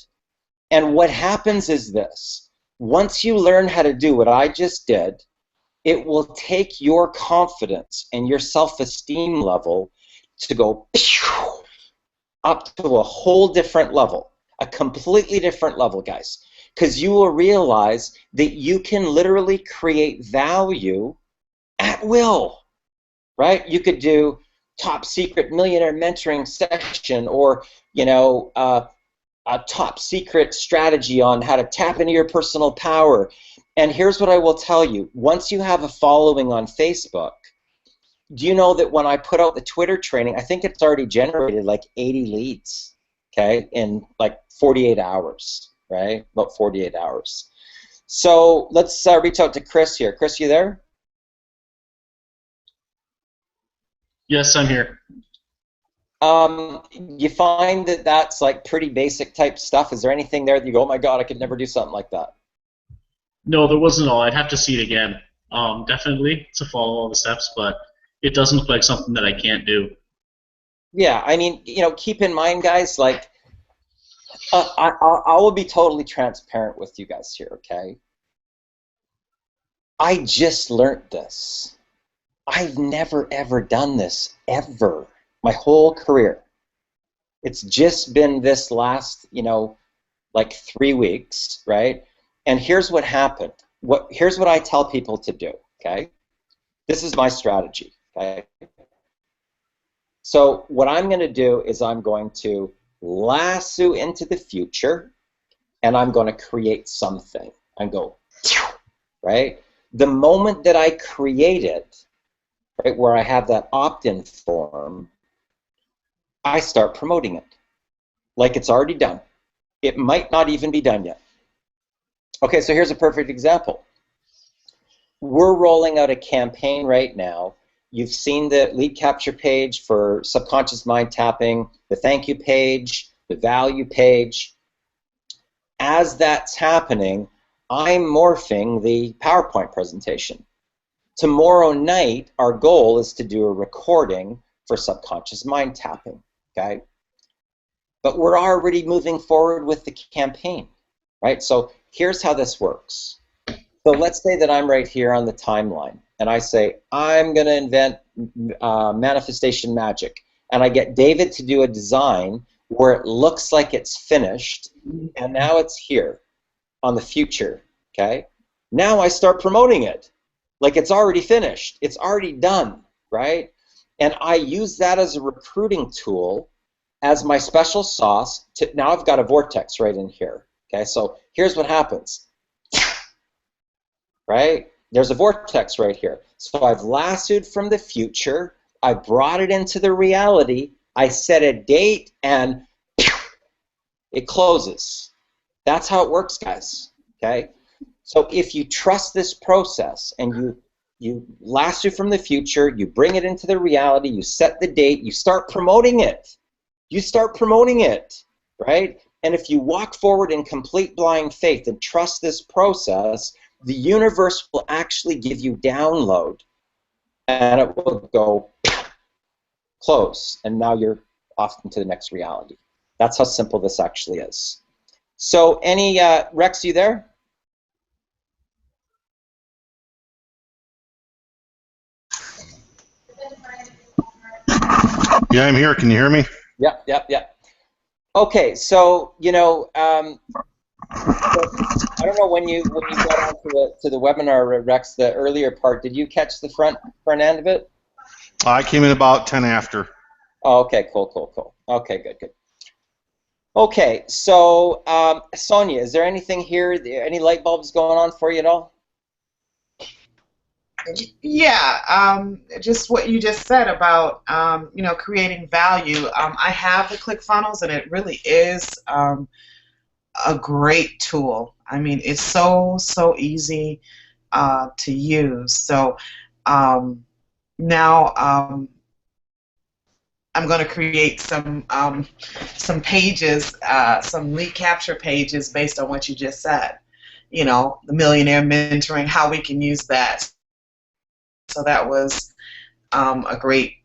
And what happens is this: once you learn how to do what I just did, it will take your confidence and your self-esteem level to go up to a whole different level, a completely different level, guys, because you will realize that you can literally create value at will, right? You could do top secret millionaire mentoring session, or a top secret strategy on how to tap into your personal power. And here's what I will tell you. Once you have a following on Facebook, do you know that when I put out the Twitter training, I think it's already generated like 80 leads, okay, in like 48 hours, right? About 48 hours. So let's reach out to Chris here. Chris, you there? Yes, I'm here. You find that that's like pretty basic type stuff? Is there anything there that you go, oh my God, I could never do something like that? No, there wasn't all. I'd have to see it again. Definitely to follow all the steps, but it doesn't look like something that I can't do. Yeah, I mean, you know, keep in mind, guys, like, I will be totally transparent with you guys here, okay? I just learned this. I've never, ever done this, ever, my whole career. It's just been this last, you know, like 3 weeks, right? And here's what happened. Here's what I tell people to do, okay? This is my strategy, okay? So what I'm going to do is I'm going to lasso into the future, and I'm going to create something. And go, right? The moment that I create it, right, where I have that opt-in form, I start promoting it like it's already done. It might not even be done yet. Okay, so here's a perfect example. We're rolling out a campaign right now. You've seen the lead capture page for subconscious mind tapping, the thank you page, the value page. As that's happening, I'm morphing the PowerPoint presentation. Tomorrow night, our goal is to do a recording for subconscious mind tapping, okay? But we're already moving forward with the campaign, right? So here's how this works. So let's say that I'm right here on the timeline, and I say, I'm going to invent manifestation magic, and I get David to do a design where it looks like it's finished, and now it's here on the future, okay? Now I start promoting it like it's already finished. It's already done, right? And I use that as a recruiting tool as my special sauce. Now I've got a vortex right in here, okay? So here's what happens. Right? There's a vortex right here. So I've lassoed from the future, I brought it into the reality, I set a date, and it closes. That's how it works, guys. Okay? So if you trust this process and you lasso from the future, you bring it into the reality, you set the date, you start promoting it. You start promoting it, right? And if you walk forward in complete blind faith and trust this process, the universe will actually give you download, and it will go close, and now you're off into the next reality. That's how simple this actually is. So, Rex, you there? Yeah, I'm here. Can you hear me? Yep. Okay, so you know, I don't know when you got on to the webinar, Rex. The earlier part, did you catch the front end of it? I came in about 10 after. Oh, okay, cool. Okay, good. Okay, so Sonia, is there anything here? Any light bulbs going on for you at all? Yeah, just what you just said about you know, creating value. I have the ClickFunnels, and it really is a great tool. I mean, it's so easy to use. So now I'm going to create some pages, some lead capture pages based on what you just said. You know, the millionaire mentoring, how we can use that. So that was a great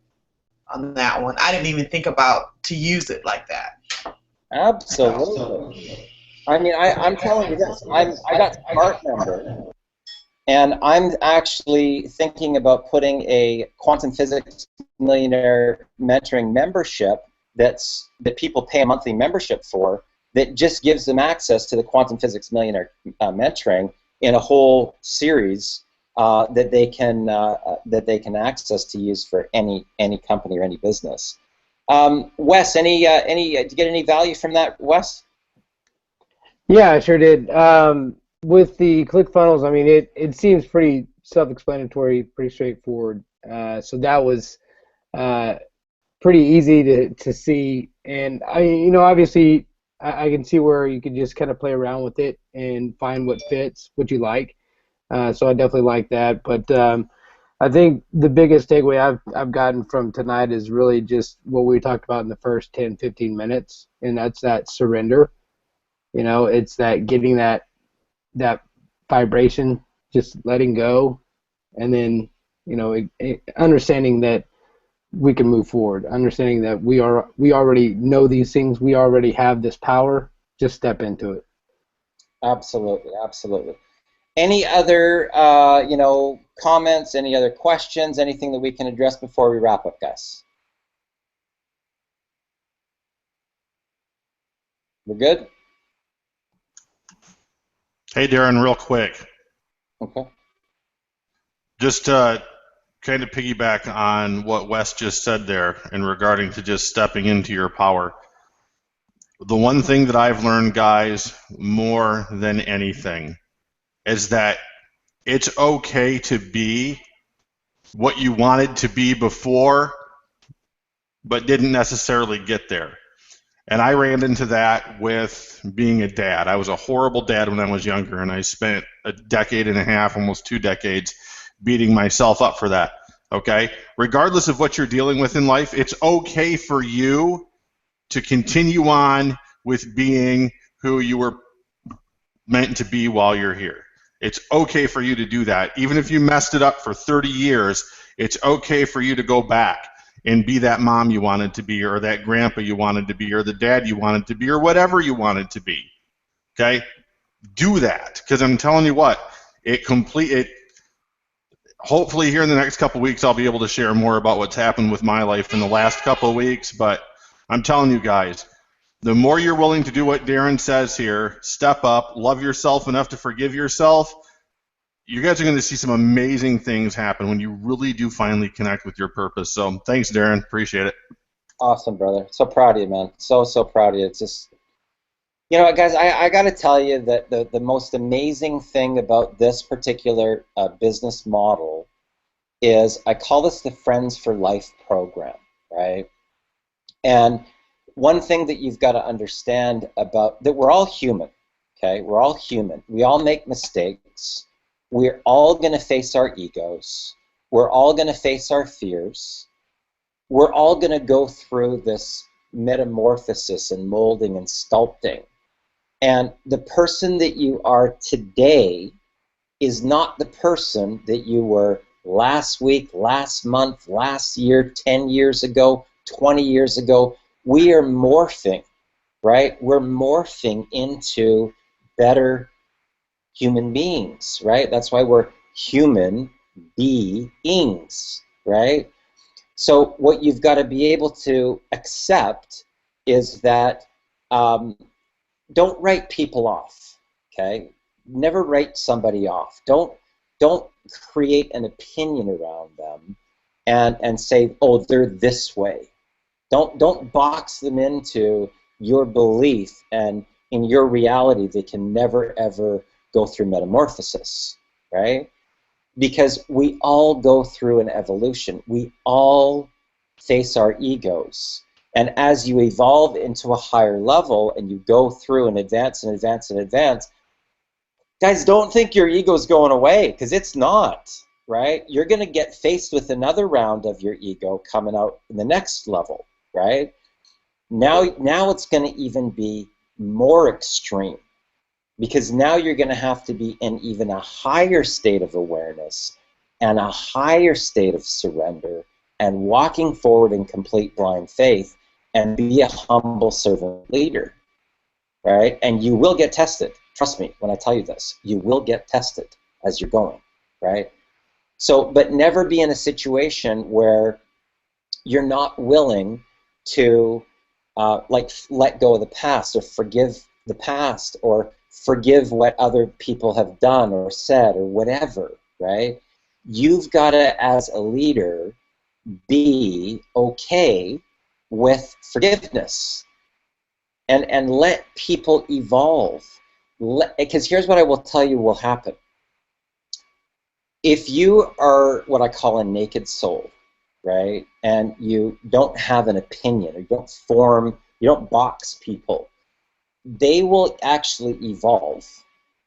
on that one. I didn't even think about to use it like that. Absolutely. I mean, I'm telling you this. I got Smart Member, and I'm actually thinking about putting a quantum physics millionaire mentoring membership that people pay a monthly membership for, that just gives them access to the quantum physics millionaire mentoring in a whole series that they can access to use for any company or any business. Wes, did you get any value from that, Wes? Yeah, I sure did. With the ClickFunnels, I mean, it seems pretty self-explanatory, pretty straightforward. So that was uh, pretty easy to see. And obviously, I can see where you could just kind of play around with it and find what fits, what you like. So I definitely like that. But I think the biggest takeaway I've gotten from tonight is really just what we talked about in the first 10, 15 minutes, and that's that surrender. It's that getting that vibration, just letting go, and then understanding that we can move forward, understanding that we already know these things, we already have this power. Just step into it. Absolutely, absolutely. Any other, comments? Any other questions? Anything that we can address before we wrap up, guys? We're good. Hey, Darren, real quick. Okay. Just to kind of piggyback on what Wes just said there in regarding to just stepping into your power. The one thing that I've learned, guys, more than anything, is that it's okay to be what you wanted to be before, but didn't necessarily get there. And I ran into that with being a dad. I was a horrible dad when I was younger, and I spent a decade and a half, almost 2 decades, beating myself up for that. Okay? Regardless of what you're dealing with in life, it's okay for you to continue on with being who you were meant to be while you're here. It's okay for you to do that. Even if you messed it up for 30 years, it's okay for you to go back and be that mom you wanted to be, or that grandpa you wanted to be, or the dad you wanted to be, or whatever you wanted to be. Okay? Do that, because I'm telling you what, hopefully here in the next couple of weeks I'll be able to share more about what's happened with my life in the last couple of weeks, but I'm telling you guys, the more you're willing to do what Darren says here, step up, love yourself enough to forgive yourself, you guys are going to see some amazing things happen when you really do finally connect with your purpose. So thanks, Darren. Appreciate it. Awesome, brother. So proud of you, man. So proud of you. It's just, guys, I got to tell you that the most amazing thing about this particular business model is I call this the Friends for Life program, right? And one thing that you've got to understand about that we're all human, okay? We're all human. We all make mistakes. We're all going to face our egos. We're all going to face our fears. We're all going to go through this metamorphosis and molding and sculpting. And the person that you are today is not the person that you were last week, last month, last year, 10 years ago, 20 years ago. We are morphing, right? We're morphing into better human beings, right? That's why we're human beings, right? So what you've got to be able to accept is that don't write people off, okay? Never write somebody off. Don't create an opinion around them and say, oh, they're this way. Don't box them into your belief and in your reality. They can never ever go through metamorphosis, right? Because we all go through an evolution. We all face our egos. And as you evolve into a higher level and you go through and advance and advance and advance, guys, don't think your ego's going away, because it's not, right? You're going to get faced with another round of your ego coming out in the next level, right? Now it's going to even be more extreme, because now you're going to have to be in even a higher state of awareness and a higher state of surrender and walking forward in complete blind faith and be a humble servant leader, right? And you will get tested. Trust me when I tell you this. You will get tested as you're going, right? So, but never be in a situation where you're not willing to let go of the past or forgive the past or forgive what other people have done or said or whatever, right? You've got to, as a leader, be okay with forgiveness and let people evolve. because here's what I will tell you will happen. If you are what I call a naked soul, right, and you don't have an opinion, or you don't box people, they will actually evolve.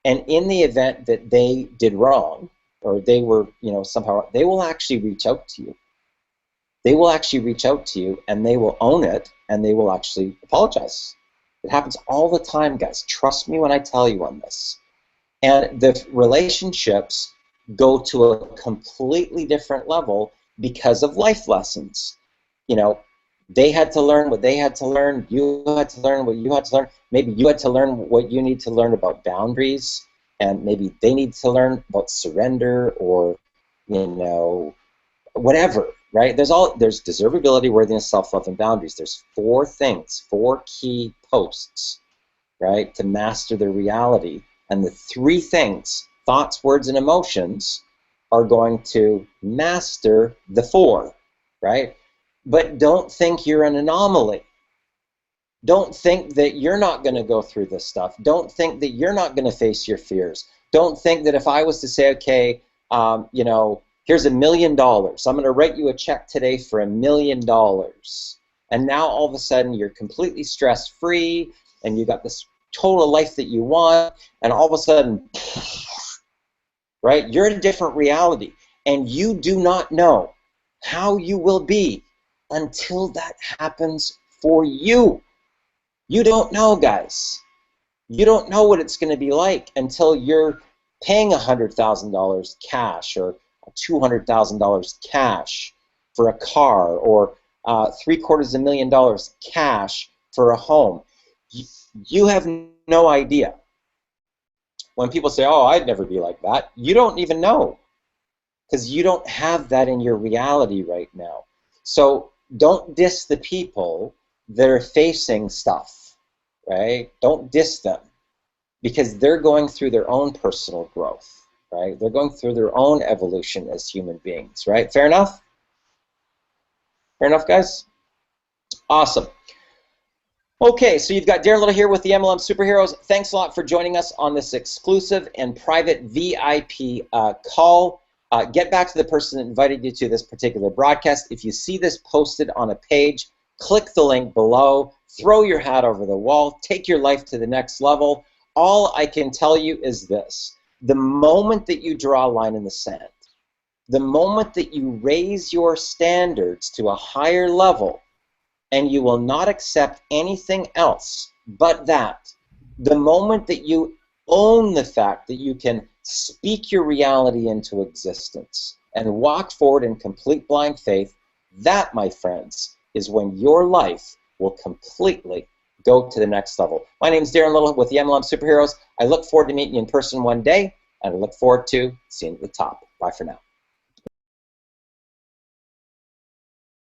And in the event that they did wrong, or they were, somehow, they will actually reach out to you. They will actually reach out to you, and they will own it, and they will actually apologize. It happens all the time, guys. Trust me when I tell you on this. And the relationships go to a completely different level because of life lessons. They had to learn what they had to learn. You had to learn what you had to learn. Maybe you had to learn what you need to learn about boundaries, and maybe they need to learn about surrender, or, whatever, right? There's deservability, worthiness, self-love, and boundaries. There's 4 things, 4 key posts, right, to master the reality. And the 3 things, thoughts, words, and emotions, are going to master the 4, right? But don't think you're an anomaly. Don't think that you're not going to go through this stuff. Don't think that you're not going to face your fears. Don't think that if I was to say, okay, here's $1 million. I'm going to write you a check today for $1 million. And now all of a sudden you're completely stress-free, and you got this total life that you want, and all of a sudden, right, you're in a different reality, and you do not know how you will be until that happens for you. You don't know, guys. You don't know what it's going to be like until you're paying $100,000 cash, or $200,000 cash for a car, or $750,000 cash for a home. You have no idea. When people say, oh, I'd never be like that, you don't even know, because you don't have that in your reality right now. So don't diss the people that are facing stuff, right? Don't diss them, because they're going through their own personal growth, right? They're going through their own evolution as human beings, right? Fair enough? Fair enough, guys? Awesome. Okay, so you've got Darren Little here with the MLM Superheroes. Thanks a lot for joining us on this exclusive and private VIP call. Get back to the person that invited you to this particular broadcast. If you see this posted on a page, click the link below, throw your hat over the wall, take your life to the next level. All I can tell you is this: the moment that you draw a line in the sand, the moment that you raise your standards to a higher level, and you will not accept anything else but that, the moment that you own the fact that you can speak your reality into existence and walk forward in complete blind faith, that, my friends, is when your life will completely go to the next level. My name is Darren Little with the MLM Superheroes. I look forward to meeting you in person one day, and I look forward to seeing you at the top. Bye for now.